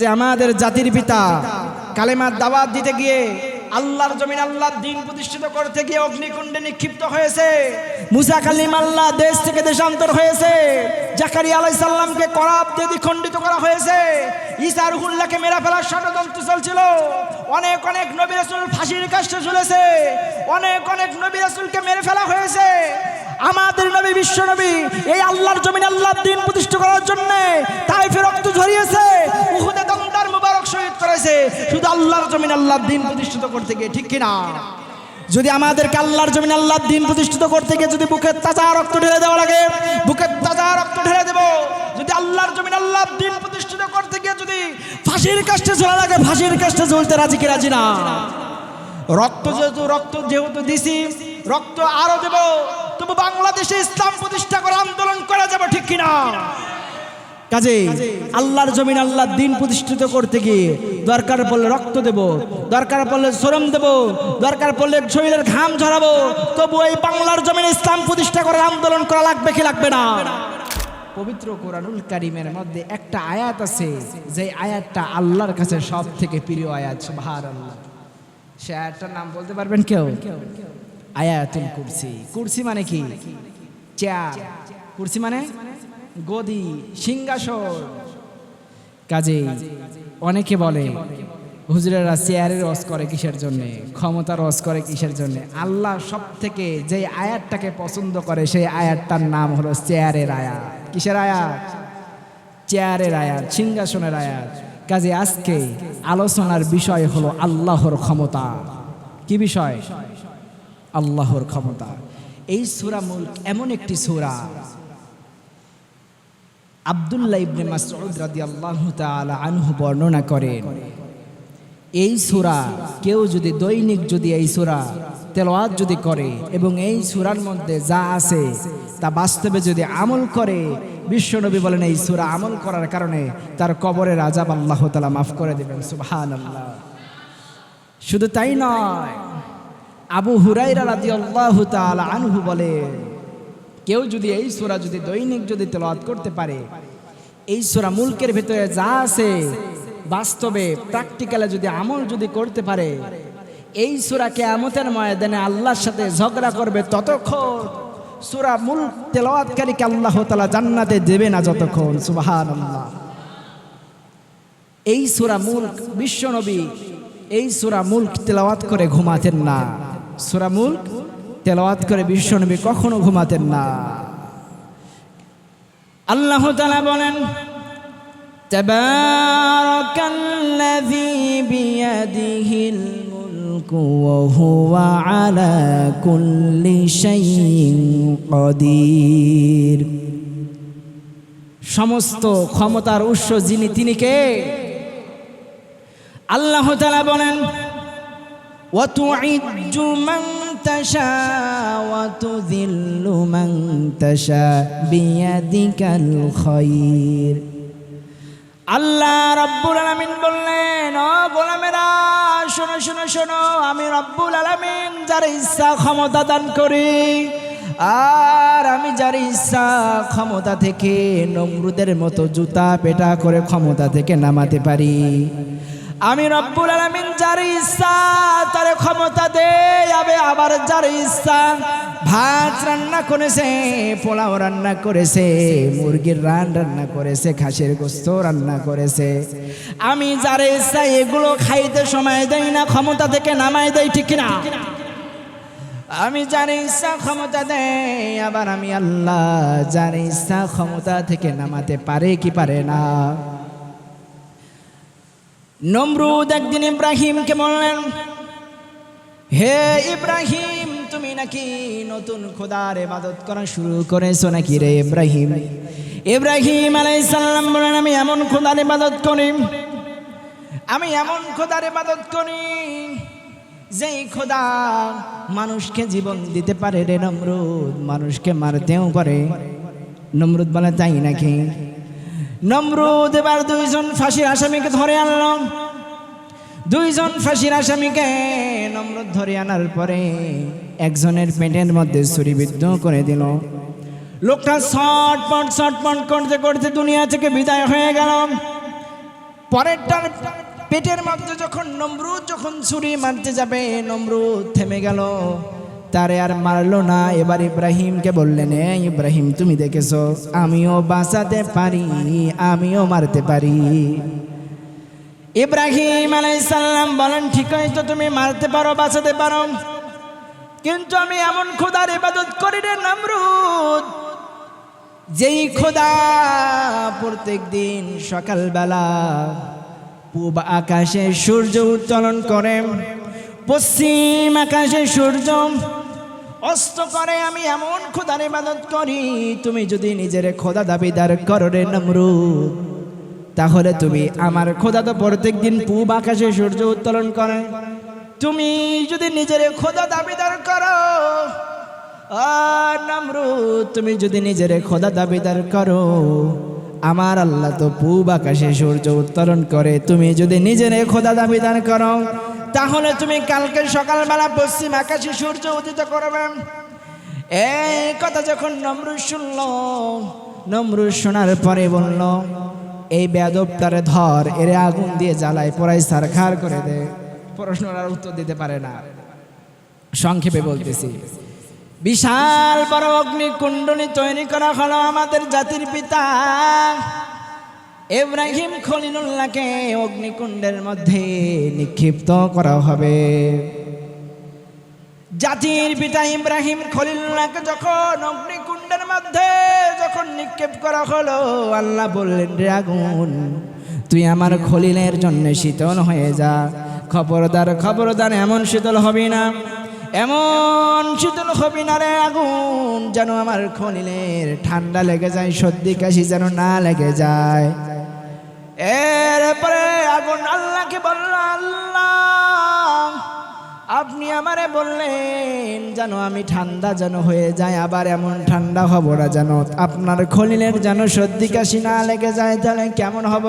যে আমাদের জাতির পিতা কালেমার দাওয়াত দিতে গিয়ে আল্লাহর জমিন আল্লাহর দ্বীন প্রতিষ্ঠিত করতে গিয়ে অগ্নিকুণ্ডে নিক্ষিপ্ত হয়েছে। মুসা কালিমাল্লাহ দেশ থেকে দেশান্তর হয়েছে। জাকারিয়া আলাইহিস সালামকে করাব দিয়ে দ্বিখণ্ডিত করা হয়েছে। ঈসা রুহুল্লাহকে মেরে ফেলার ষড়যন্ত্র চলছিল। অনেক অনেক নবী রাসূল ফাঁসির কাষ্ঠে ঝুলেছে। অনেক অনেক নবী রাসূলকে মেরে ফেলা হয়েছে। আমাদের নবী বিশ্ব নবী এই আল্লাহর জমিন আল্লাহর দ্বীন প্রতিষ্ঠা করার জন্য তাইফে রক্ত ঝরিয়েছে, উহুদে দমদার মুবারক শহীদ করেছে, শুধু আল্লাহর জমিন আল্লাহর দ্বীন প্রতিষ্ঠিত করতে গিয়ে। ঠিক কিনা? যদি আমাদেরকে আল্লাহর জমিন আল্লাহর দ্বীন প্রতিষ্ঠিত করতে গিয়ে যদি বুকের তাজা রক্ত ঢেলে দেওয়া লাগে, বুকের তাজা রক্ত ঢেলে দেব। যদি আল্লাহর জমিন আল্লাহর দ্বীন প্রতিষ্ঠিত করতে গিয়ে যদি ফাঁসির কাষ্ঠে ঝোলা লাগে, ফাঁসির কাষ্ঠে ঝুলতে রাজি কি রাজি না? রক্ত যেহেতু দিছি, রক্ত আরো দেব, তবু বাংলাদেশে ইসলাম প্রতিষ্ঠা করে আন্দোলন করা যাবে। ঠিক কিনা? কাজে আল্লাহর জমিন আল্লাহর দ্বীন প্রতিষ্ঠিত করতে গিয়ে দরকার পড়লে রক্ত দেব, দরকার পড়লে শ্রম দেব, দরকার পড়লে শরীরের ঘাম ঝরাবো, তবু এই বাংলার জমিন ইসলাম প্রতিষ্ঠা করে আন্দোলন করা লাগবে কি লাগবে না? পবিত্র কোরআনুল কারীমের মধ্যে একটা আয়াত আছে, যে আয়াতটা আল্লাহর কাছে সব থেকে প্রিয় আয়াত। সুবহানাল্লাহ। সে আয়াতটার নাম বলতে পারবেন কেউ? আয়াতুল কুরসি। কুরসি মানে কি? চেয়ার। কুরসি মানে গদি, সিংহাসন। কাজে অনেকে বলে হুজুরেরা চেয়ারের রস করে কিসের জন্য, ক্ষমতার রস করে কিসের জন্য? আল্লাহ সব থেকে যে আয়াতটাকে পছন্দ করে সেই আয়াতটার নাম হলো চেয়ারের আয়াত। কিসের আয়াত? চেয়ারের আয়াত, সিংহাসনের আয়াত। কাজে আজকে আলোচনার বিষয় হলো আল্লাহর ক্ষমতা। কি বিষয়? আল্লাহর ক্ষমতা। এই সূরা মুলক এমন একটি সূরা, আব্দুল্লাহ ইবনে মাসউদ রাদিয়াল্লাহু তাআলা আনহু বর্ণনা করেন, এই সূরা কেউ যদি দৈনিক যদি এই সূরা তেলাওয়াত যদি করে এবং এই সূরার মধ্যে যা আছে তা বাস্তবে যদি আমল করে, বিশ্বনবী বলেন এই সূরা আমল করার কারণে তার কবরের আযাব আল্লাহ তাআলা মাফ করে দেবেন। সুবহানাল্লাহ। শুধু তাই নয়, আবু হুরায়রা রাদিয়াল্লাহু তাআলা আনহু বলেন, কেউ যদি এই সূরা যদি দৈনিক যদি তেলাওয়াত করতে পারে, এই সূরা মুলকের ভিতরে যা আছে বাস্তবে প্র্যাকটিক্যালে যদি আমল যদি করতে পারে, এই সূরা কিয়ামতের ময়দানে আল্লাহর সাথে ঝগড়া করবে ততক্ষণ সূরা মুলক তেলাওয়াতকারীকে আল্লাহ তাআলা জান্নাতে দেবে না যতক্ষণ। সুবহানাল্লাহ। এই সূরা মুলক বিশ্বনবী এই সূরা মুলক তেলাওয়াত করে ঘুমাতেন না। সূরা মুলক তেলাওয়াত করে বিশ্বনবী কখনো ঘুমাতেন না। আল্লাহ তাআলা বলেন, তাবারাকাল্লাযী বিয়াদিহিল মুলকু ওয়া হুয়া আলা কুল্লি শাইইন কাদির। সমস্ত ক্ষমতার উৎস যিনি, তিনি কে? আল্লাহ তাআলা বলেন, ওয়া তুইজ্জু মান তাশা ওয়া তুযিল্লু মান তাশা বিয়াদিকাল খায়র। আল্লাহ রাব্বুল আলামিন বললেন, ও গোলামেরা শোনো শোনো শোনো, আমি রাব্বুল আলামিন যার ইচ্ছা ক্ষমতা দান করি, আর আমি যার ইচ্ছা ক্ষমতা থেকে নমরুদের মতো জুতা পেটা করে ক্ষমতা থেকে নামাতে পারি। আমি রব্বুল আলামিন যার ইচ্ছা তার ক্ষমতা দেয়, আবার যার ইচ্ছা ভাত রান্না করেছে, পোলাও রান্না করেছে, মুরগির রান্না করেছে, খাসির গোশত রান্না করেছে, আমি যার ইচ্ছা এগুলো খাইতে সময় দেই না, ক্ষমতা থেকে নামাই দেয়। ঠিক না? আমি যার ইচ্ছা ক্ষমতা দেয়, আবার আমি আল্লাহ যার ইচ্ছা ক্ষমতা থেকে নামাতে পারে কি পারে না। নমরুদ একদিন ইব্রাহিমকে বললেন, হে ইব্রাহিম, তুমি নাকি নতুন খোদার ইবাদত করা শুরু করেছো নাকি রে ইব্রাহিম? ইব্রাহিম আলাইহিস সালাম বলেন, আমি এমন খোদার ইবাদত করি, আমি এমন খোদার ইবাদত করি যেই খোদা মানুষকে জীবন দিতে পারে রে নমরুদ, মানুষকে মারতেও পারে। নমরুদ বলে, তাই নাকি? নমরুদ এবার দুইজন ফাঁসির আসামিকে ধরে আনলো। দুইজন ফাঁসির আসামিকে নমরুদ ধরে আনার পরে একজনের পেটের মধ্যে ছুরিবিদ্ধ করে দিল। লোকটা ছটপট করতে করতে দুনিয়া থেকে বিদায় হয়ে গেল। পরেরটার পেটের মধ্যে যখন নমরুদ যখন ছুরি মারতে যাবে, নমরুদ থেমে গেল, তারে আর মারলো না। এবার ইব্রাহিমকে বললেন, ইব্রাহিম তুমি দেখেছো আমিও বাঁচাতে পারি, আমিও মারতে পারি। ইব্রাহিম আলাইহিস সালাম বলেন, ঠিক আছে তুমি মারতে পারো, বাঁচাতে পারো, কিন্তু আমি এমন খোদার ইবাদত করি রে নমরুদ, যেই খোদা প্রত্যেক দিন সকালবেলা পূব আকাশে সূর্য উত্তোলন করে, পশ্চিম আকাশে সূর্য অস্ত করে, আমি এমন খোদার ইবাদত করি। তুমি যদি নিজের খোদা দাবিদার করো রে নমরুদ, তাহলে তুমি আমার খোদা তো প্রত্যেক দিন পূব আকাশে সূর্য উত্তোলন করে, তুমি যদি নিজের খোদা দাবিদার করো, নমরুদ তুমি যদি নিজের খোদা দাবিদার করো, আমার আল্লাহ তো পূব আকাশে সূর্য উত্তোলন করে, তুমি যদি নিজের খোদা দাবিদার করো, তাহলে তুমি কালকে সকালবেলা পশ্চিম আকাশে সূর্য উদিত করবে। এই কথা যখন নমরুদ শুনল, নমরুদ শোনার পরে বলল, এই বেয়াদবটারে ধর, এর আগুন দিয়ে জ্বালায় পড়াই সারখার করে দে। প্রশ্নটার উত্তর দিতে পারে না, সংক্ষেপে বলতেছি। বিশাল বড় অগ্নিকুণ্ডলী তৈরি করা হলো আমাদের জাতির পিতা ইব্রাহিম খলিলুল্লাহকে অগ্নিকুণ্ডের মধ্যে নিক্ষিপ্ত করা হবে। জাতির পিতা ইব্রাহিম খলিলুল্লাহকে যখন অগ্নিকুণ্ডের মধ্যে যখন নিক্ষেপ করা হলো, আল্লাহ বললেন, রে আগুন তুই আমার খলিলের জন্য শীতল হয়ে যা। খবরদার খবরদার এমন শীতল হবি না, এমন শীতল হবি না রে আগুন, যেন আমার খলিলের ঠান্ডা লেগে যায়, সর্দি কাশি যেন না লেগে যায়। এরপরে আগুন আল্লাহকে বলল, আল্লাহ আপনি আমারে বললেন যেন আমি ঠান্ডা যেন হয়ে যায়, আবার এমন ঠান্ডা হব না যেন আপনার খলিলের যেন সর্দি কাশি না লেগে যায়, তাহলে কেমন হব?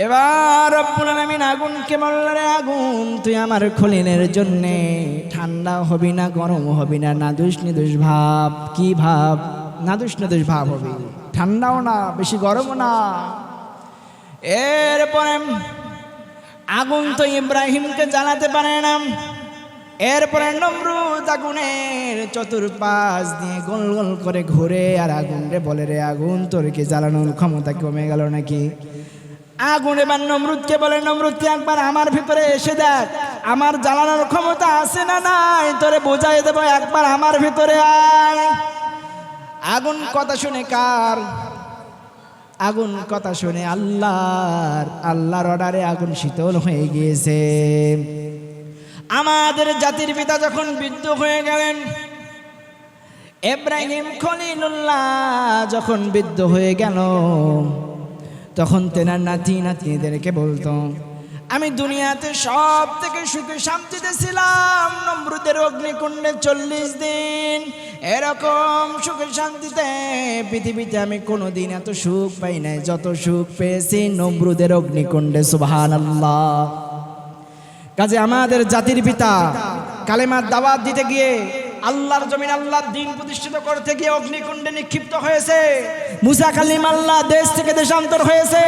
এবার রব্বুল আলামিন আগুনকে বললেন, রে আগুন তুই আমার খলিলের জন্যে ঠান্ডা হবি না, গরম হবি না, নাদুস নিদুস ভাব। কি ভাব? নাদুস নিদুস ভাব হবি, ঠান্ডাও না বেশি গরমও না। এরপরে আগুন তো ইব্রাহিমকে জ্বালাতে পারে না। এরপরে নমরুদ আগুনের চতুর্পাশ দিয়ে গোল গোল করে ঘুরে আর আগুন রে বলে, রে আগুন তোর কি জ্বালানোর ক্ষমতা কমে গেল নাকি? আগুন এবার নমরুদকে বলে, নমরুদ তুই একবার আমার ভিতরে এসে দেখ, আমার জ্বালানোর ক্ষমতা আছে না নাই, তোরে বোঝাই দেবো, একবার আমার ভিতরে আয়। আগুন কথা শুনে কার? আগুন কথা শুনে আল্লাহর অর্ডারে আগুন শীতল হয়ে গিয়েছে। আমাদের জাতির পিতা যখন বৃদ্ধ হয়ে গেলেন, ইব্রাহিম খলিলুল্লাহ যখন বৃদ্ধ হয়ে গেল, তখন তেনার নাতি নাতনিদেরকে বলতো, আমি দুনিয়াতে সব থেকে সুখে শান্তিতে ছিলাম, নমরুদের অগ্নিকুণ্ডে 40 দিন এরকম সুখে শান্তিতে পৃথিবীতে আমি কোনোদিন এত সুখ পাই নাই যত সুখ পেয়েছি নমরুদের অগ্নিকুণ্ডে। সুবহানাল্লাহ। কাজে আমাদের জাতির পিতা কালেমার দাওয়াত দিতে গিয়ে, আল্লাহর জমিন আল্লাহর দ্বীন প্রতিষ্ঠিত করতে গিয়ে অগ্নিকুণ্ডে নিক্ষিপ্ত হয়েছে। মুসা কালিমাল্লাহ দেশ থেকে দেশান্তর হয়েছে।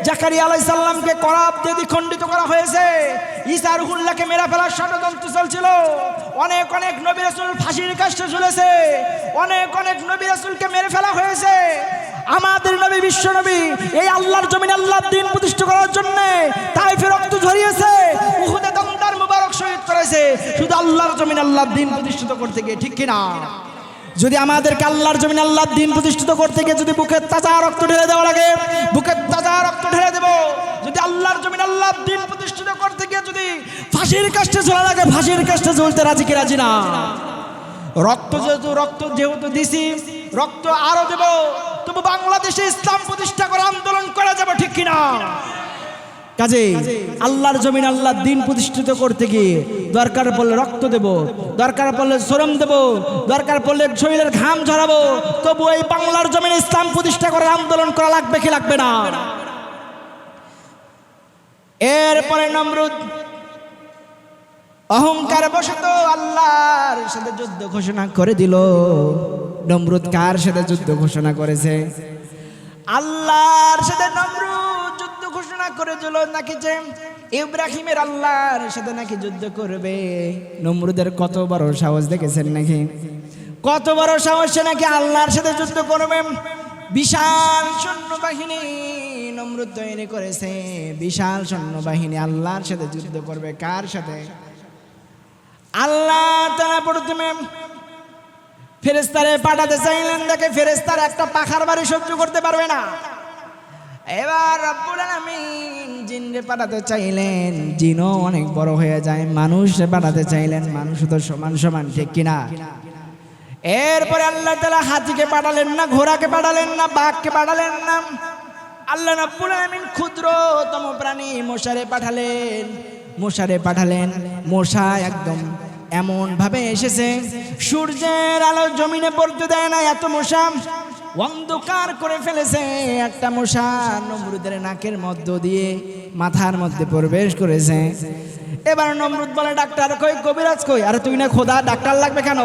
জাকারিয়া আলাইহিস সালামকে করাব দিয়ে দ্বিখণ্ডিত করা হয়েছে। ঈসা রুহুল্লাহকে মেরে ফেলার ষড়যন্ত্র চলছিল। অনেক অনেক নবী রাসূল ফাঁসির কাষ্ঠে ঝুলেছে। অনেক অনেক নবী রাসূলকে মেরে ফেলা হয়েছে। আমাদের নবী বিশ্ব নবী এই আল্লাহর জমিন আল্লাহর দ্বীন প্রতিষ্ঠা করার জন্য তাইফে রক্ত ঝরিয়েছে, উহুদে দমদার মুবারক শহীদ করেছে, শুধু আল্লাহর জমিন আল্লাহর দ্বীন প্রতিষ্ঠিত করতে গিয়ে। ঠিক কিনা? যদি আমাদেরকে আল্লাহর জমিন আল্লাহর দ্বীন প্রতিষ্ঠিত করতে গিয়ে যদি বুকের তাজা রক্ত ঢেলে দেওয়া লাগে, বুকের তাজা রক্ত ঢেলে দেব। যদি আল্লাহর জমিন আল্লাহর দ্বীন প্রতিষ্ঠিত করতে গিয়ে যদি ফাঁসির কাষ্ঠে ঝোলা লাগে, ফাঁসির কাষ্ঠে ঝুলতে রাজি কি রাজি না? রক্ত যেহেতু দিছি, রক্ত আরো দেব, তবু বাংলাদেশে ইসলাম প্রতিষ্ঠা করে আন্দোলন করা যাবে। ঠিক কিনা? কাজে আল্লাহর জমিন আল্লাহর দ্বীন প্রতিষ্ঠিত করতে গিয়ে দরকার পড়লে রক্ত দেব, দরকার পড়লে শ্রম দেব, দরকার পড়লে শরীরের ঘাম ঝরাবো, তবু এই বাংলার জমিন ইসলাম প্রতিষ্ঠা করার আন্দোলন করা লাগবে কি লাগবে না? এরপরে নমরুদ অহংকার বশত আল্লাহর সাথে যুদ্ধ ঘোষণা করে দিল। নমরুদ কার সাথে যুদ্ধ ঘোষণা করেছে? আল্লাহর সাথে নমরুদ যুদ্ধ ঘোষণা করেছিল নাকি যে ইব্রাহিমের আল্লাহর সাথে নাকি যুদ্ধ করবে। নমরুদের কত বড় সাহস দেখেছেন নাকি, কত বড় সাহস, সে নাকি আল্লাহর সাথে যুদ্ধ করবে। বিশাল সৈন্যবাহিনী নমরুদ তৈরি করেছে, বিশাল সৈন্যবাহিনী আল্লাহর সাথে যুদ্ধ করবে। কার সাথে? আল্লাহ তাআলা প্রথমে ফেরেশতারে পাঠাতে চাইলেন, দেখে ফেরেশতার একটা পাখার বাড়ি সহ্য করতে পারবে না। এবার রব্বুল আলামিন জিনরে পাঠাতে চাইলেন, জিনও অনেক বড় হয়ে যায়। মানুষে পাঠাতে চাইলেন, মানুষও তো সমান সমান, ঠিক কিনা? এরপরে আল্লাহ তাআলা হাতিকে পাঠালেন না, ঘোড়াকে পাঠালেন না, বাঘকে পাঠালেন না। আল্লাহ রব্বুল আলামিন ক্ষুদ্রতম প্রাণী মশারে পাঠালেন, মশারে পাঠালেন। মশা একদম এমন ভাবে এসেছে, সূর্যের আলো জমিনে পড়তে দেয় না, এত মশা অন্ধকার করে ফেলেছে। একটা মশা নমরুদের নাকের মধ্য দিয়ে মাথার মধ্যে প্রবেশ করেছে। এবার নমরুদ বলে, ডাক্তার কই, কবিরাজ কই? আরে তুই না খোদা, ডাক্তার লাগবে কেন?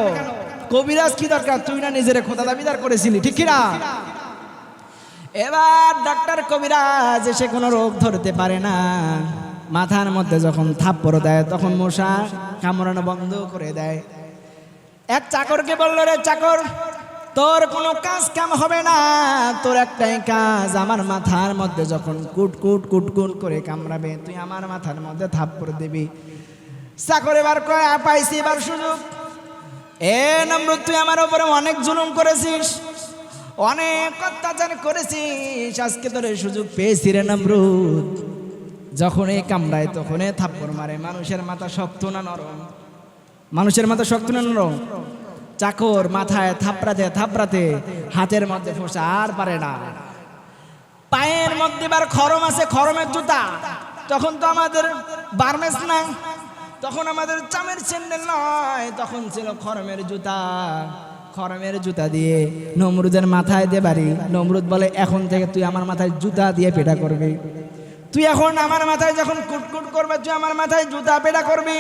কবিরাজ কি দরকার? তুই না নিজের খোদা দাবিদার করেছিলি, ঠিক কিনা? এবার ডাক্তার কবিরাজ এসে কোনো রোগ ধরতে পারে না। মাথার মধ্যে যখন থাপ্পড় দেয় তখন মশা কামড়ানো বন্ধ করে দেয়। এক চাকরকে বলল, রে চাকর, তোর কোনো কাজ কাম হবে না, তোর একটাই কাজ, আমার মাথার মধ্যে যখন কুটকুট কুটকুট করে কামড়াবে তুই আমার মাথার মধ্যে থাপ্পড় দিবি। চাকর এবার কয়, পাইছি এবার সুযোগ। এ নমরুদ, তুই আমার উপরে অনেক জুলুম করেছিস, অনেক অত্যাচার করেছিস, আজকে তোর সুযোগ পেয়েছি রে নমরুদ। যখন এই কামড়ায় তখন থাপ্পড় মারে। মানুষের মাথা শক্ত না নরম? মানুষের মাথা শক্ত না নরম? চাকর মাথায় থাপড়াতে থাপড়াতে হাতের মধ্যে ফোসা আর পারে না। পায়ের মধ্যে বার খরম আছে, খরমের জুতা। তখন তো আমাদের বার্মেস না, তখন আমাদের চামের স্যান্ডেল নয়, তখন ছিল খরমের জুতা। খরমের জুতা দিয়ে নমরুদের মাথায় দে বাড়ি। নমরুদ বলে, এখন থেকে তুই আমার মাথায় জুতা দিয়ে পেটা করবি। তুই এখন আমার মাথায় যখন কুটকুট করবে তুই আমার মাথায় জুতা পেটা করবি।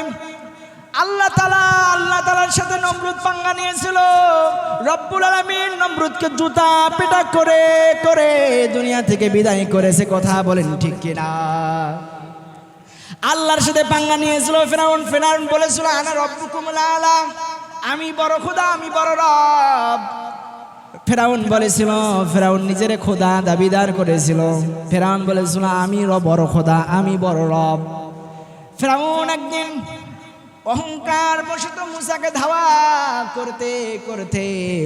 আল্লাহ তাআলার সাথে নমরুদ পাঙ্গা নিয়েছিল। রব্বুল আলামিন নমরুদকে জুতা পেটা করে করে দুনিয়া থেকে বিদায় করেছে। কথা বলেন ঠিক কিনা? আল্লাহর সাথে পাঙ্গা নিয়েছিল ফিরাউন। ফিরাউন বলেছিল, আনা রব্বুকুমুল আলা, আমি বড় খোদা, আমি বড় রব। ফেরাউন বলেছিল, ফেরাউন নিজের খোদা দাবিদার করেছিল। ফেরাউন বলেছিল, আমি বড় খোদা, আমি বড় রব। ফেরাউন একদিন অহংকার বশত মুসাকে ধাওয়া করতে করতে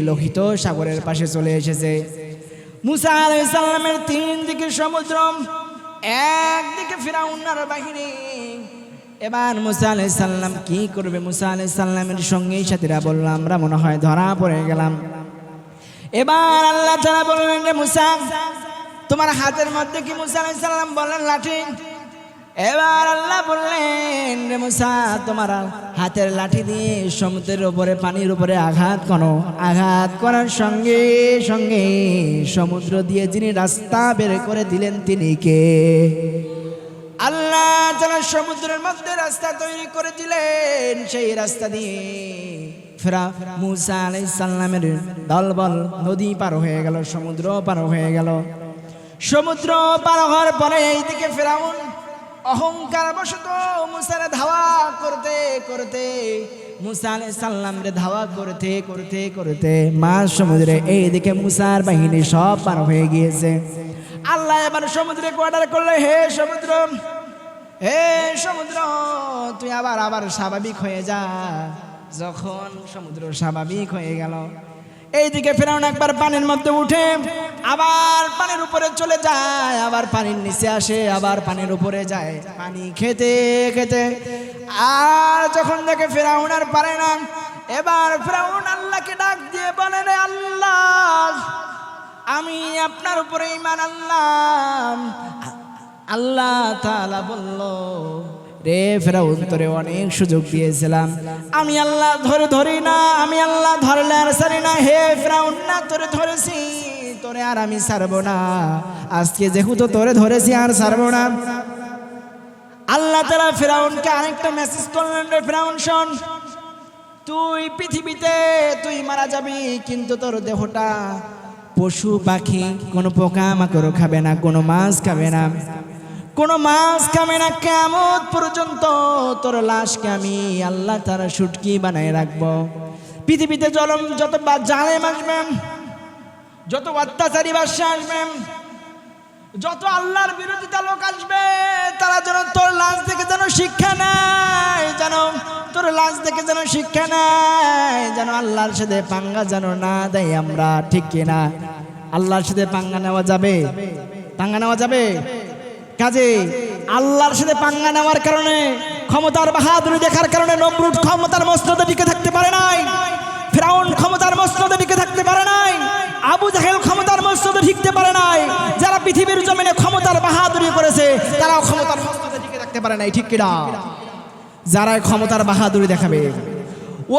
লোহিত সাগরের পাশে চলে এসেছে। মুসা আলাইহিস সালামের তিন দিকে সমুদ্র, একদিকে ফিরাউনের বাহিনী। এবার মুসা আলাইহিস সালাম কি করবে? মুসা আলাইহিস সালামের সঙ্গী সাথীরা বলল, আমরা মনে হয় ধরা পড়ে গেলাম। এবার আল্লাহ তাআলা বললেন, রে মুসা, তোমার হাতের মধ্যে কি? মুসা আলাইহিস সালাম বললেন, লাঠি। এবার আল্লাহ বললেন, রে মুসা, তোমার হাতের লাঠি দিয়ে সমুদ্রের উপরে, পানির উপরে আঘাত করো। আঘাত করার সঙ্গে সঙ্গে সমুদ্র দিয়ে যিনি রাস্তা বের করে দিলেন তিনি কে? আল্লাহ তাআলা সমুদ্রের মধ্যে রাস্তা তৈরি করে দিলেন। সেই রাস্তা দিয়ে মুসা আলাইহিস সালামের দলবল নদী পার হয়ে গেল, সমুদ্র পার হয়ে গেল। সমুদ্র পার হওয়ার পরে এইদিকে ফিরাউন অহংকার বশত মুসারে ধাওয়া করতে করতে, মুসা আলাইহিস সালামরে ধাওয়া করতে করতে করতে মাঝ সমুদ্রে এইদিকে মুসার বাহিনী সব পার হয়ে গিয়েছে। আল্লাহ এবার সমুদ্রে অর্ডার করলে, হে সমুদ্র, হে সমুদ্র, তুই আবার স্বাভাবিক হয়ে যা। যখন সমুদ্র স্বাভাবিক হয়ে গেল, এইদিকে ফিরাউন একবার পানির মধ্যে উঠে আবার পানির উপরে চলে যায়, আবার পানির নিচে আসে, আবার পানির উপরে যায়, পানি খেতে খেতে। আর যখন দেখে ফিরাউন আর পারে না, এবার ফিরাউন আল্লাহকে ডাক দিয়ে বলে, রে আল্লাহ, আমি আপনার উপরে ঈমান আনলাম। আল্লাহ তাআলা বলল, রে ফিরাউন, তোরে অনেক সুযোগ দিয়েছিলাম, আমি আল্লাহ ধরি না, আমি আল্লাহ ধরলে আর ছাড়ি না। হে ফিরাউন, না তোরে ধরেছি, তোরে আর আমি ছাড়বো না। আজকে যেহেতু তোরে ধরেছি আর ছাড়বো না। আল্লাহ তাআলা ফিরাউনকে আরেকটা মেসেজ করলেন, রে ফিরাউন শোন, তুই পৃথিবীতে তুই মারা যাবি, কিন্তু তোর দেহটা পশু পাখি কোনো পোকা মাকড় খাবে না, কোনো মাছ খাবে না, কোনো মাছ খাবে না কিয়ামত পর্যন্ত। তোর লাশকে আমি আল্লাহ তাআলা শুটকি বানায় রাখবো। পৃথিবীতে যত জালেম আসবেন, যত অত্যাচারী বাদশা আসবেন, যত আল্লাহর বিরোধিতা লোক আসবে, তারা যেন তোর লাশ দেখে যেন শিক্ষা নেয়, যেন তোর লাশ দেখে যেন শিক্ষা নেয়, যেন আল্লাহর সাথে পাঙ্গা যেন না দেয় আমরা, ঠিক কিনা? আল্লাহর সাথে পাঙ্গা নেওয়া যাবে? পাঙ্গা নেওয়া যাবে? কাজে আল্লাহর সাথে পাঙ্গা নেওয়ার কারণে, ক্ষমতার বাহাদুরি দেখার কারণে নমরুদ ক্ষমতার মসনদে টিকে থাকতে পারে নাই, ফিরাউন ক্ষমতার মসনদে টিকে থাকতে পারে নাই, আবু জাহেল ক্ষমতার মসনদে টিকতে পারে নাই। যারা পৃথিবীর জমিনে ক্ষমতার বাহাদুরি করেছে তারাও ক্ষমতার মসনদে টিকে থাকতে পারে নাই, ঠিক কিনা? যারা ক্ষমতার বাহাদুরি দেখাবে,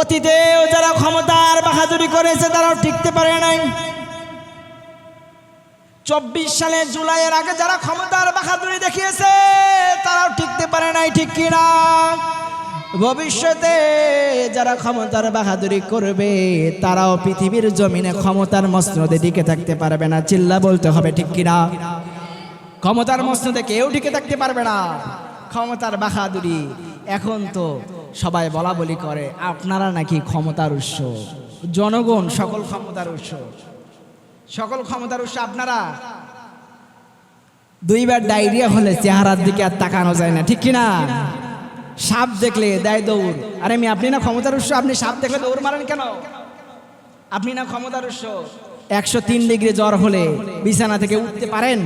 অতীতেও যারা ক্ষমতার বাহাদুরি করেছে তারাও টিকতে পারে নাই। 24 সালে জুলাইয়ের আগে যারা ক্ষমতার বাহাদুরি দেখিয়েছে তারাও টিকতে পারে নাই, ঠিক কিনা? ভবিষ্যতে যারা ক্ষমতার বাহাদুরি করবে তারাও পৃথিবীর জমিনে ক্ষমতার মসনদে টিকে থাকতে পারবে না। চিল্লা বলতে হবে, ঠিক কিনা? ক্ষমতার মসনদে কেউ টিকে থাকতে পারবে না। ক্ষমতার বাহাদুরি এখন তো সবাই বলা বলি করে আপনারা নাকি ক্ষমতার উৎস, জনগণ সকল ক্ষমতার উৎস, সকল ক্ষমতার উৎস আপনারা। দুইবার ডায়রিয়া হলে চেহারার দিকে আর তাকানো যায় না, ঠিক কিনা? সাপ দেখলে দেয় দৌড়। আরে আপনি না ক্ষমতার উৎস, আপনি সাপ দেখলে দৌড় মারেন কেন? আপনি না ক্ষমতার উৎস। 103 ডিগ্রি জ্বর হলে বিছানা থেকে উঠতে পারেন?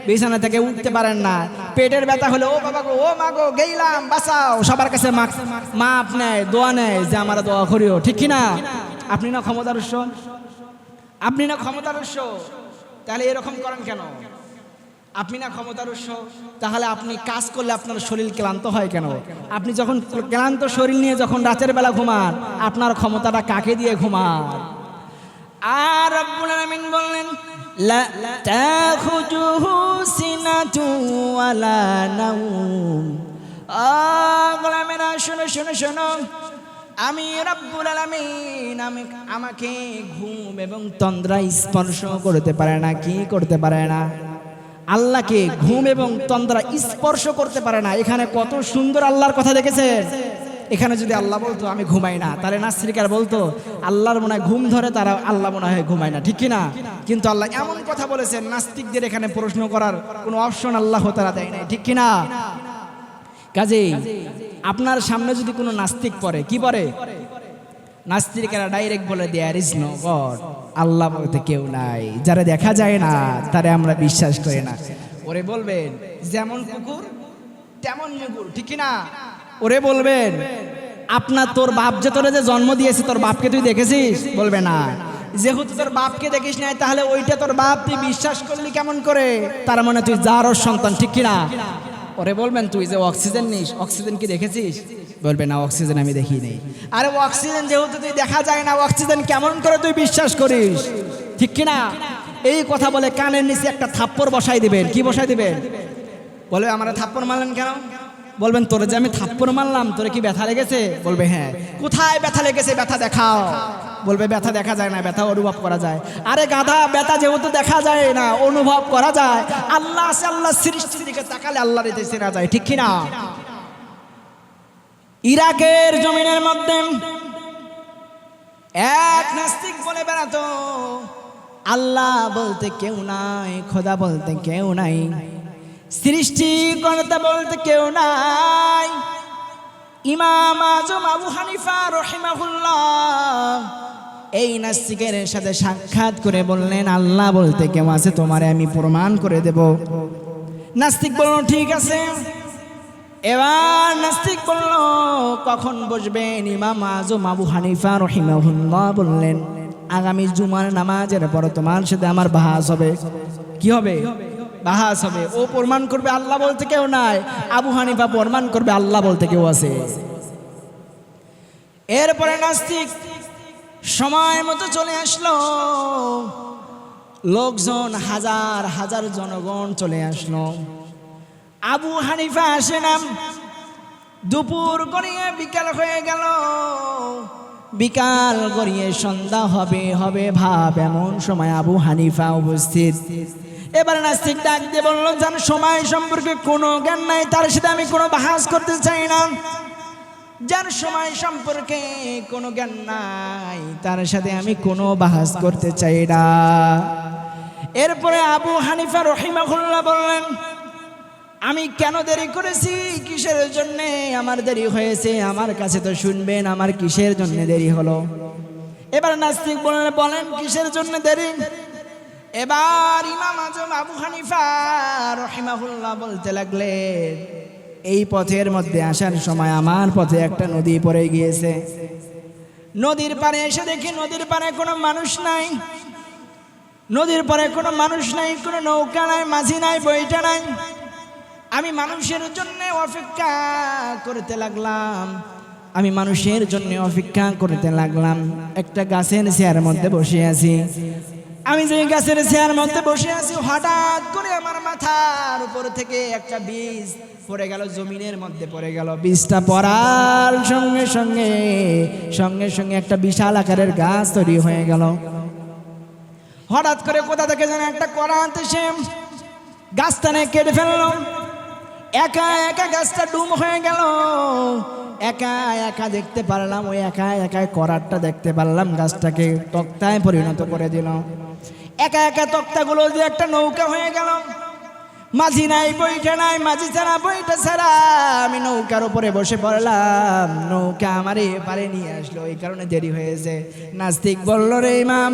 বিছানা থেকে উঠতে পারেন না। পেটের ব্যথা হলে ও বাবা গো, ও মা গো, গেইলাম বাঁচাও, সবার কাছে মাপ নেয়, দোয়া নেয় যে আমার দোয়া করিও, ঠিক কিনা? আপনি না ক্ষমতার উৎস, আপনি না ক্ষমতার উৎস, তাহলে এরকম করেন কেন? আপনি না ক্ষমতার উৎস, তাহলে আপনি কাজ করলে আপনার শরীর ক্লান্ত হয় কেন? আপনি যখন ক্লান্ত শরীর নিয়ে যখন রাতের বেলা ঘুমান, আপনার ক্ষমতাটা কাকে দিয়ে ঘুমান? আর রব্বুল আলামিন বললেন লা তাখুজুহু সিনাতু ওয়ালা নাওম। গোলামেরা শোনো শোনো শোনো, আমি রব্বুল আলামিন আমাকে ঘুম এবং তন্দ্রা স্পর্শ করতে পারে না। কি করতে পারে না? আল্লাহকে ঘুম এবং তন্দ্রা স্পর্শ করতে পারে না। এখানে কত সুন্দর আল্লাহর কথা দেখেছেন। এখানে যদি আল্লাহ বলতো আমি ঘুমাই না, তাহলে নাস্তিকার বলতো আল্লাহর মনে হয় ঘুম ধরে, তারা আল্লাহ মনে হয় ঘুমায় না, ঠিক কিনা? কিন্তু আল্লাহ এমন কথা বলেছেন, নাস্তিকদের এখানে প্রশ্ন করার কোনো অপশন আল্লাহ তাআলা দেয় নাই, ঠিক কিনা? কাজেই আপনার সামনে যদি কোনো নাস্তিক পড়ে, কি পড়ে? নাস্তিকেরা ডাইরেক্ট বলে দেয়ার ইজ নো গড, আল্লাহ বলতে কেউ নাই, যারা দেখা যায় না তারা আমরা বিশ্বাস করি না। ওরে বলবেন যেমন কুকুর তেমন মুগুর, ঠিক কিনা? ওরে বলবেন তোর বাপ যে তোরে যে জন্ম দিয়েছে, তোর বাপকে তুই দেখেছিস? বলবে না। যেহেতু তোর বাপকে দেখিস নাই, তাহলে ওইটা তোর বাপ, তুই বিশ্বাস করলি কেমন করে? তার মানে তুই যারও সন্তান, ঠিক কিনা? ওরে বলবেন তুই যে অক্সিজেন নিস, অক্সিজেন কি দেখেছিস? বলবে না, অক্সিজেন আমি দেখি নেই। আরে অক্সিজেন যেহেতু তুই দেখা যায় না, অক্সিজেন কেমন করে তুই বিশ্বাস করিস, ঠিক কিনা? এই কথা বলে কানের নিচে একটা থাপ্পড় বসাই দিবেন। কি বসাই দিবেন? বলে আমরা থাপ্পড় মারলেন কেন? বলবেন তোরে যে আমি থাপ্পড় মারলাম, তোরে কি ব্যথা লেগেছে? বলবে হ্যাঁ। কোথায় ব্যথা লেগেছে? ব্যথা দেখাও। বলবে ব্যথা দেখা যায় না, ব্যথা অনুভব করা যায়। আরে গাধা, ব্যথা যেহেতু দেখা যায় না, অনুভব করা যায়। আল্লাহ আছে, আল্লাহ সৃষ্টির দিকে তাকালে আল্লাহর এতে চেনা যায়, ঠিক কিনা? ইরাকের জমিনের মধ্যে এক নাস্তিক বলে বেড়াতো আল্লাহ বলতে কেউ নাই, খোদা বলতে কেউ নাই, সৃষ্টিকর্তা বলতে কেউ নাই। ইমাম আজম আবু হানিফা রাহিমাহুল্লাহ এই নাস্তিকের সাথে সাক্ষাৎ করে বললেন আল্লাহ বলতে কেউ আছে, তোমারে আমি প্রমাণ করে দেব। নাস্তিক বলল ঠিক আছে। এবার নাস্তিক বলল কখন বসবেন? ইমাম আজম আবু হানিফা রাহিমাহুল্লাহ বললেন আগামী জুমার নামাজের পর তোমার সাথে আমার বাহাস হবে। কি হবে? বাহাস হবে। ও প্রমাণ করবে আল্লাহ বলতে কেউ নাই, আবু হানিফা প্রমাণ করবে আল্লাহ বলতে কেউ আছে। এরপরে নাস্তিক সময় মতো চলে আসলো, লোকজন হাজার হাজার জনগণ চলে আসলো। আবু হানিফা আসে না। দুপুর গড়িয়ে বিকাল হয়ে গেল, বিকাল গড়িয়ে সন্ধ্যা হবে হবে ভাব, এমন সময় আবু হানিফা উপস্থিত। এবার নাস্তিক ডাক দিয়ে বলল, যার সময় সম্পর্কে কোনো জ্ঞান নাই তার সাথে আমি কোনো বাহাস করতে চাই না। যার সময় সম্পর্কে কোনো জ্ঞান নাই তার সাথে আমি কোনো বাহাস করতে চাই না। এরপরে আবু হানিফা রহিমাহুল্লাহ বললেন, আমি কেন দেরি করেছি, কিসের জন্য আমার দেরি হয়েছে, আমার কাছে তো শুনবেন আমার কিসের জন্য দেরি হলো। এবার নাস্তিক বলেন কিসের জন্য দেরি। এবার ইমাম আজম আবু হানিফা রহিমাহুল্লাহ বলতে লাগলেন, এই পথের মধ্যে আসার সময় আমার পথে একটা নদী পড়ে গিয়েছে। নদীর পাড়ে এসে দেখি নদীর পাড়ে কোনো মানুষ নাই, নদীর পাড়ে কোনো মানুষ নাই, কোনো নৌকা নাই, মাঝি নাই, বইটা নাই। আমি মানুষের জন্য অপেক্ষা করতে লাগলাম, আমি মানুষের জন্য অপেক্ষা করতে লাগলাম। একটা গাছের ছায়ার মধ্যে বসে আছি। আমি যে গাছের ছায়ার মধ্যে বসে আছি, হঠাৎ করে আমার মাথার উপর থেকে একটা বীজ পড়ে গেল, জমিনের মধ্যে পড়ে গেল। বীজটা পড়ার সঙ্গে সঙ্গে সঙ্গে সঙ্গে একটা বিশাল আকারের গাছ তৈরি হয়ে গেল। হঠাৎ করে কোথা থেকে যেন একটা করাত এসে গাছটানে কেটে ফেললো। একা একা গাছটা ডুম হয়ে গেল। একা একা দেখতে পারলাম, ওই একা একা করাতটা দেখতে পারলাম গাছটাকে তক্তায় পরিণত করে দিল। একা একা তক্তাগুলো যে একটা নৌকা হয়ে গেল। মাঝি নাই, বইটা নাই, মাঝি ছাড়া বইটা ছাড়া আমি নৌকার উপরে বসে পড়লাম। নৌকা আমার এপারে নিয়ে আসলো, এই কারণে দেরি হয়েছে। নাস্তিক বলল, রে ইমাম,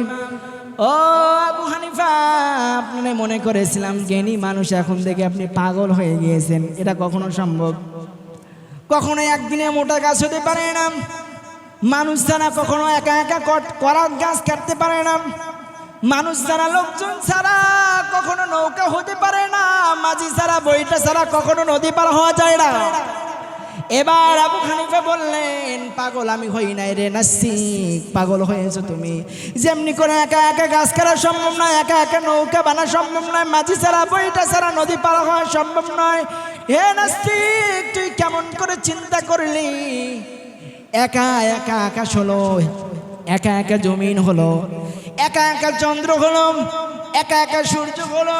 ও আবু হানিফা, আপনি মনে করেছিলাম জ্ঞানী মানুষ, এখন থেকে আপনি পাগল হয়ে গিয়েছেন। এটা কখনো সম্ভব? কখনো একদিনে মোটা গাছ হতে পারে না। মানুষ ছাড়া কখনো একা একা করাত গাছ কাটতে পারে না। মানুষ ছাড়া, লোকজন ছাড়া কখনো নৌকা হতে পারে না। মাঝি ছাড়া, বইটা ছাড়া কখনো নদী পার হওয়া যায় না। এবার আবু হানিফা বললেন, পাগল আমি হই নাই রে নাস্তিক, পাগল হয়েছো তুমি। যেমনি করে একা একা গাছ কাটা সম্ভব নয়, একা একা নৌকা বানা সম্ভব নয়, মাঝি ছাড়া, বইটা ছাড়া নদী পার হওয়া সম্ভব নয়। হে নাস্তিক, তুই কেমন করে চিন্তা করলি? একা একা আকাশ হলো, একা একা জমিন হলো, একা একা চন্দ্র হলো, একা একা সূর্য হলো।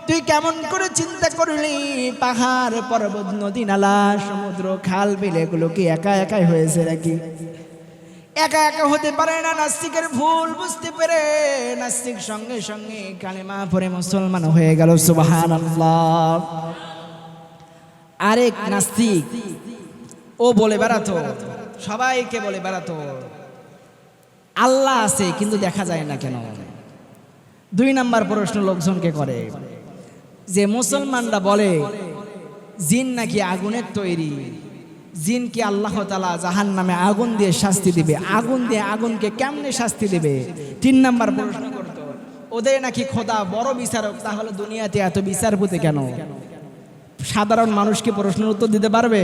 তুই কেমন করে চিন্তা করলি পাহাড়, পর্বত, নদী, নালা, সমুদ্র, খাল, বিল এগুলো কি একা একাই হয়েছে নাকি? একা একা হতে পারে না। নাস্তিকের ভুল বুঝতে পেরে নাস্তিক সঙ্গে সঙ্গে কালেমা পড়ে মুসলমান হয়ে গেল। সুবহানাল্লাহ। আরেক নাস্তিক ও বলে বেড়াতো, সবাইকে বলে বেড়াতো, আল্লাহ আছে কিন্তু দেখা যায় না কেন? 2 নাম্বার প্রশ্ন লোকজনকে করে যে মুসলমানরা বলে জিন নাকি আগুনের তৈরি, জিন কি আল্লাহ তাআলা জাহান্নামে আগুন দিয়ে শাস্তি দিবে, আগুন দিয়ে আগুনকে কেমনে শাস্তি দিবে? 3 নাম্বার প্রশ্ন করতো, ওদের নাকি খোদা বড় বিচারক, তাহলে দুনিয়াতে এত বিচারপতি কেন? সাধারণ মানুষ কি প্রশ্নের উত্তর দিতে পারবে?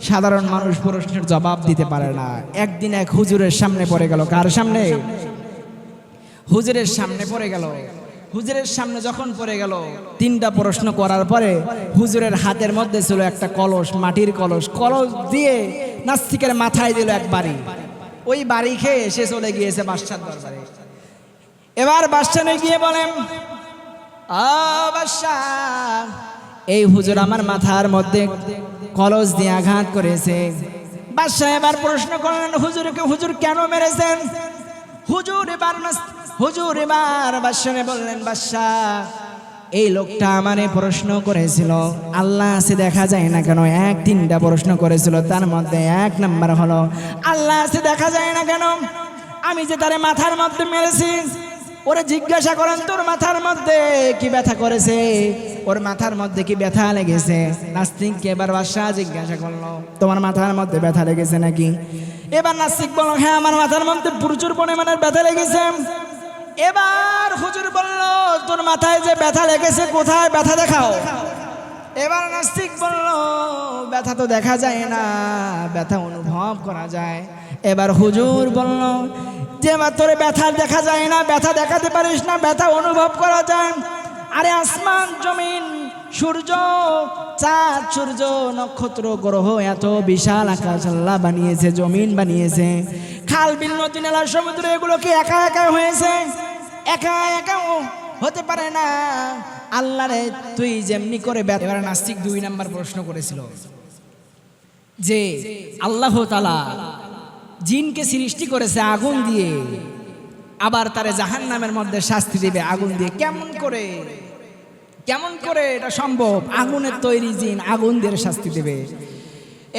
সাধারণ মানুষ প্রশ্নের জবাব দিতে পারে না। একদিন এক হুজুরের সামনে পড়ে গেল। কার সামনে? হুজুরের সামনে পড়ে গেল। হুজুরের সামনে যখন পড়ে গেল, 3টা প্রশ্ন করার পরে হুজুরের হাতের মধ্যে ছিল একটা কলস, মাটির কলস। কলস দিয়ে নাস্তিকের মাথায় দিল এক বাড়ি। ওই বাড়ি খেয়ে সে চলে গিয়েছে বাদশার দরবারে। এবার বাদশা গিয়ে বলেন, বাদশা, এই হুজুর আমার মাথার মধ্যে কলস দিয়ে আঘাত করেছে। বাদশা এবার প্রশ্ন করলেন হুজুরকে, হুজুর কেন মেরেছেন? হুজুর এবার বাদশাকে বললেন, বাদশা, এই লোকটা আমারে প্রশ্ন করেছিল আল্লাহ আছে দেখা যায় না কেন। 3টা প্রশ্ন করেছিল, তার মধ্যে 1 নাম্বার হলো আল্লাহ আছে দেখা যায় না কেন। আমি যে তারে মাথার মধ্যে মেরেছি, ওরে জিজ্ঞাসা করেন তোর মাথার মধ্যে কি ব্যথা করেছে, ওর মাথার মধ্যে কি ব্যথা লেগেছে? নাস্তিককে এবার বাদশা জিজ্ঞাসা করলো, তোমার মাথার মধ্যে ব্যথা লেগেছে নাকি? এবার নাস্তিক বলল, হ্যাঁ আমার মাথার মধ্যে প্রচুর পরিমাণে ব্যথা লেগেছে। এবার হুজুর বলল, তোর মাথায় যে ব্যথা লেগেছে কোথায়, ব্যথা দেখাও। এবার নাস্তিক বলল, ব্যথা তো দেখা যায় না, ব্যথা অনুভব করা যায়। এবার হুজুর বলল, যে তোর ব্যথা দেখা যায় না, ব্যথা দেখাতে পারিস না, ব্যথা অনুভব করা যায়। আরে আসমান, জমিন, সূর্য, চাঁদ, সূর্য, নক্ষত্র, গ্রহ, এত বিশাল আকাশ আল্লাহ বানিয়েছে, জমিন বানিয়েছে, খাল, বিল, নদী, নালা, সমুদ্র, এগুলো কি একা একা হয়েছে? একা একা হতে পারে না। আল্লাহ রে তুই যেমনি করে এবার নাস্তিক 2 নাম্বার প্রশ্ন করেছিল যে আল্লাহ তাআলা জিনকে সৃষ্টি করেছে আগুন দিয়ে, আবার তারে জাহান্নামের মধ্যে শাস্তি দিবে আগুন দিয়ে, কেমন করে এটা সম্ভব? আগুনের তৈরি জিন আগুন দিয়ে শাস্তি দেবে।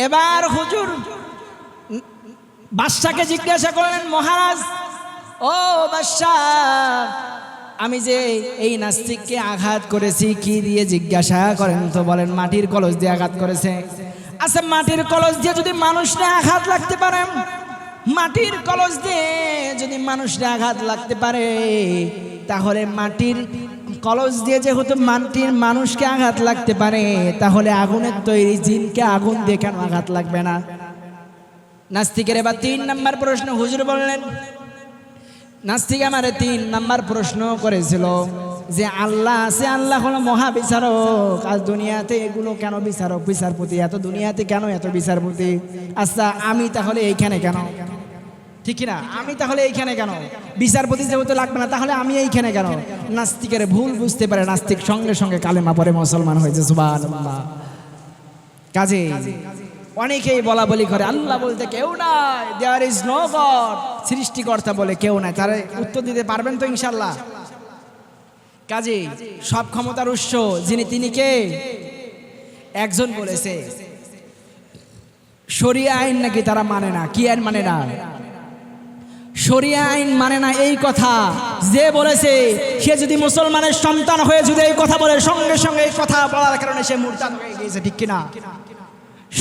এবার হুজুর বাদশাকে জিজ্ঞাসা করলেন, মহারাজ ও বাদশাহ, আমি যে এই নাস্তিককে আঘাত করেছি কি দিয়ে জিজ্ঞাসা করেন তো? বলেন মাটির কলস দিয়ে আঘাত করেছে। আচ্ছা, মাটির কলস দিয়ে যদি মানুষকে আঘাত লাগতে পারে, মাটির কলস দিয়ে যদি মানুষকে আঘাত লাগতে পারে, তাহলে মাটির কলস দিয়ে যেহেতু মাটির মানুষকে আঘাত লাগতে পারে, তাহলে আগুনের তৈরি জিনকে আগুন দিয়ে কেন আঘাত লাগবে না? নাস্তিকের এবার 3 নাম্বার প্রশ্ন হুজুর বললেন। নাস্তিক আমারে 3 নাম্বার প্রশ্ন করেছিল যে আল্লাহ আছে, আল্লাহ হলো মহাবিচারক, আজ দুনিয়াতে এগুলো কেন বিচারক বিচারপতি, এত দুনিয়াতে কেন এত বিচারপতি? আচ্ছা আমি তাহলে এইখানে কেন? ঠিক না, আমি তাহলে এইখানে কেন? বিচারপতি যেহেতু লাগবে না, তাহলে আমি এইখানে কেন? নাস্তিকের ভুল বুঝতে পারে, নাস্তিক সঙ্গে সঙ্গে কালেমা পড়ে মুসলমান হয়েছে, সুবহানাল্লাহ। কাজে অনেকেই বলা বলি করে আল্লাহ বলতে কেউ নাই, দেয়ার ইজ নো গড, সৃষ্টিকর্তা বলে কেউ নাই। তারা উত্তর দিতে পারবেন তো ইনশাল্লাহ? কাজে সব ক্ষমতার উৎস যিনি, তিনি কে? একজন বলেছে শরিয়া আইন নাকি তারা মানে না। কি আইন মানে না? শরিয়া আইন মানে না। এই কথা যে বলেছে সে যদি মুসলমানের সন্তান হয়ে যদি এই কথা বলে, সঙ্গে সঙ্গে এই কথা বলার কারণে সে মুরতাদ হয়ে গিয়েছে, ঠিক কিনা?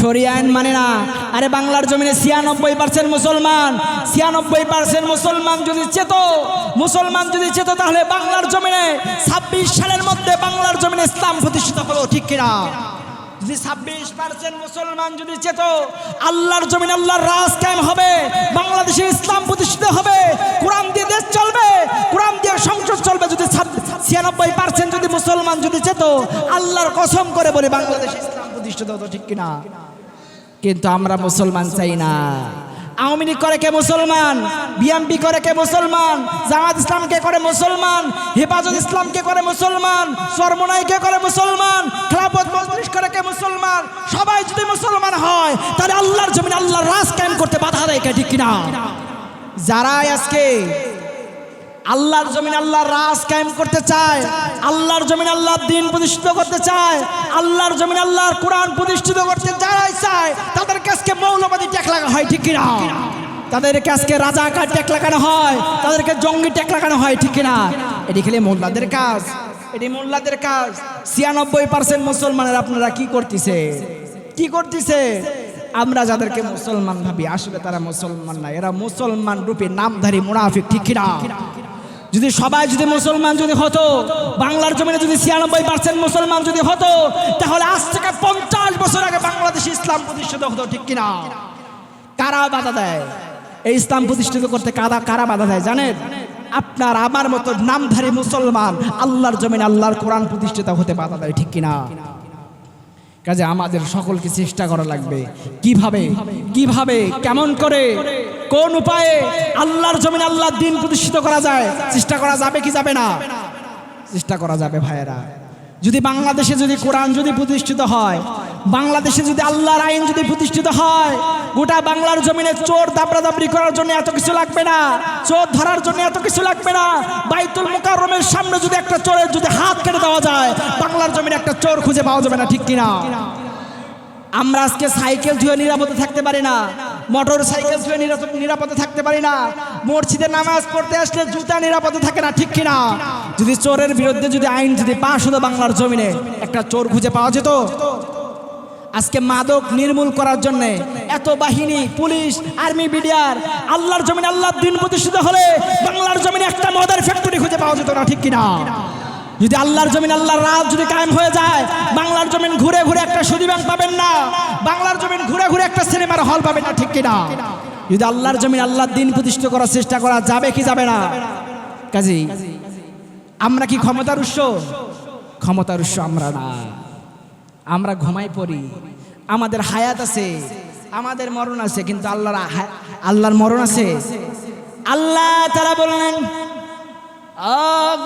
শরিয়া আইন মানে না। আরে বাংলার জমিনে 96% মুসলমান, 96% মুসলমান যদি চেত, তাহলে বাংলার জমিনে 26 সালের মধ্যে বাংলার জমিনে ইসলাম প্রতিষ্ঠিত হলো, ঠিক কিনা? যদি 26% মুসলমান যদি চেত, আল্লাহর জমিনে আল্লাহর রাজ কায়েম হবে, বাংলাদেশে ইসলাম প্রতিষ্ঠিত হবে, কোরআন দিয়ে দেশ চলবে, কোরআন দিয়ে সংসদ চলবে। যদি 96% যদি মুসলমান যদি চেত, আল্লাহর কসম করে বলে বাংলাদেশে ইসলাম প্রতিষ্ঠিত হতো, ঠিক কিনা? কিন্তু আমরা মুসলমান চাই না। আওয়ামী লীগ করে কে মুসলমান, বিএনপি করে কে মুসলমান, জামাত ইসলামকে করে মুসলমান, হেফাজত ইসলামকে করে মুসলমান, চরমোনাইকে করে মুসলমান, খেলাফত মজলিস করে কে মুসলমান। সবাই যদি মুসলমান হয় তাহলে আল্লাহর জমিনে আল্লাহর রাজ কায়েম করতে বাধা দেয় কে, ঠিক কিনা? যারা আজকে আল্লাহর জমিনে আল্লাহর রাজ কায়েম করতে চায়, আল্লাহর জমিনে আল্লাহর দ্বীন প্রতিষ্ঠিত করতে চায়, আল্লাহর জমিনে আল্লাহর কোরআন প্রতিষ্ঠিত করতে যারাই চায়, তাদের কাছে মৌলবাদী ট্যাগ লাগা হয়, ঠিক কিনা? তাদের কাছে রাজাকার ট্যাগ লাগানো হয়, তাদেরকে জঙ্গি ট্যাগ লাগানো হয়, ঠিক কিনা? এটি খেলে মোল্লাদের কাজ, এটি মোল্লাদের কাজ। 96% মুসলমানের আপনারা কি করতেছে? আমরা যাদেরকে মুসলমান ভাবি, আসলে তারা মুসলমান না, এরা মুসলমান রূপে নামধারী মুনাফিক, ঠিক কিনা? যদি সবাই যদি মুসলমান যদি হতো, বাংলার জমিনে যদি 96% মুসলমান যদি হতো, তাহলে আজ থেকে 50 বছর আগে বাংলাদেশে ইসলাম প্রতিষ্ঠিত হতো, ঠিক কিনা? কারা বাধা দেয় এই ইসলাম প্রতিষ্ঠিত করতে? কারা বাধা দেয় জানেন? আপনার আমার মতো নামধারী মুসলমান আল্লাহর জমিনে আল্লাহর কোরআন প্রতিষ্ঠিত হতে বাধা দেয়, ঠিক কিনা? কাজে আমাদের সকলকে চেষ্টা করা লাগবে, কিভাবে কেমন করে কোন উপায়ে আল্লাহর জমিনে আল্লাহর দ্বীন প্রতিষ্ঠিত করা যায়। চেষ্টা করা যাবে কি যাবে না? চেষ্টা করা যাবে ভাইয়েরা। যদি বাংলাদেশে যদি কোরআন যদি প্রতিষ্ঠিত হয়, বাংলাদেশে যদি আল্লাহর আইন যদি প্রতিষ্ঠিত হয়, গোটা বাংলার জমিনে চোর দাবড়াদাবড়ি করার জন্য এত কিছু লাগবে না, চোর ধরার জন্য এত কিছু লাগবে না। বাইতুল মুকাররমের সামনে যদি একটা চোরের যদি হাত কেটে দেওয়া যায়, বাংলার জমিনে একটা চোর খুঁজে পাওয়া যাবে না, ঠিক কিনা? আমরা আজকে সাইকেল ধুয়ে নিরাপদে থাকতে পারি না, মোটর সাইকেল ধুয়ে নিরাপদে থাকতে পারি না, মসজিদে নামাজ পড়তে আসলে জুতা নিরাপদে থাকে না, ঠিক কিনা? যদি চোরের বিরুদ্ধে যদি আইন যদি পাশ হতো বাংলার জমিনে, একটা চোর খুঁজে পাওয়া যেত। আজকে মাদক নির্মূল করার জন্য এত বাহিনী, পুলিশ, আর্মি, বিডিআর, আল্লাহর জমিনে আল্লাহর দ্বীন প্রতিষ্ঠিত হলে বাংলার জমিনে একটা মদের ফ্যাক্টরি খুঁজে পাওয়া যেত না, ঠিক কিনা? যদি আল্লাহর জমিন আল্লাহর রাজ যদি কায়েম হয়ে যায়, বাংলার জমিন ঘুরে ঘুরে একটা সুদী ব্যাংক পাবেন না, বাংলার জমিন ঘুরে ঘুরে একটা সিনেমার হল পাবেন না, ঠিক কিনা? যদি আল্লাহর জমিন আল্লাহর দ্বীন প্রতিষ্ঠিত করার চেষ্টা করা যাবে কি যাবে না? কাজেই আমরা কি ক্ষমতার উৎস? আমরা না। আমরা ঘুমাই পড়ি, আমাদের হায়াত আছে, আমাদের মরণ আছে, কিন্তু আল্লাহর মরণ আছে। আল্লাহ তাআলা বললেন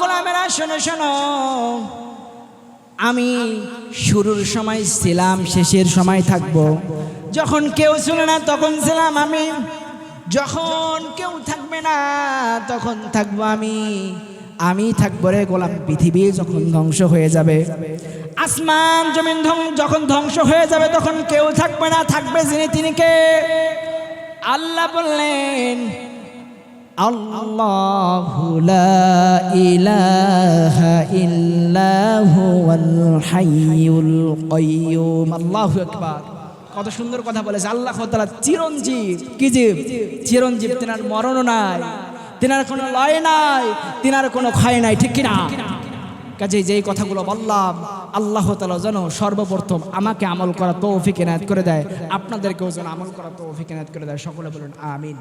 গোলামেরা শোনো শোনো, আমি শুরুর সময় ছিলাম, শেষের সময় থাকব। যখন কেউ ছিল না তখন ছিলাম আমি, যখন কেউ থাকবে না তখন থাকবো আমি। আমি থাকবো রে গোলাম। পৃথিবী যখন ধ্বংস হয়ে যাবে, আসমান জমিন যখন ধ্বংস হয়ে যাবে, তখন কেউ থাকবে না, থাকবে যিনি তিনি কে? আল্লাহ বললেন, আল্লাহু লা ইলাহা ইল্লা হুয়াল হাইয়ুল কাইয়্যুম। আল্লাহু আকবার। কত সুন্দর কথা বলেছে আল্লাহ তাআলা। চিরঞ্জীব, কি জীব? চিরঞ্জীব। তিনার মরণও নাই, তিনার কোনো লয় নাই, তিনার কোনো ক্ষয় নাই, ঠিক কিনা? কাজে যেই কথাগুলো বললাম, আল্লাহ তাআলা যেন সর্বপ্রথম আমাকে আমল করা তৌফিক এনায়েত করে দেয়, আপনাদেরকেও যেন আমল করা তৌফিক এনায়েত করে দেয়। সকলে বলুন আমিন।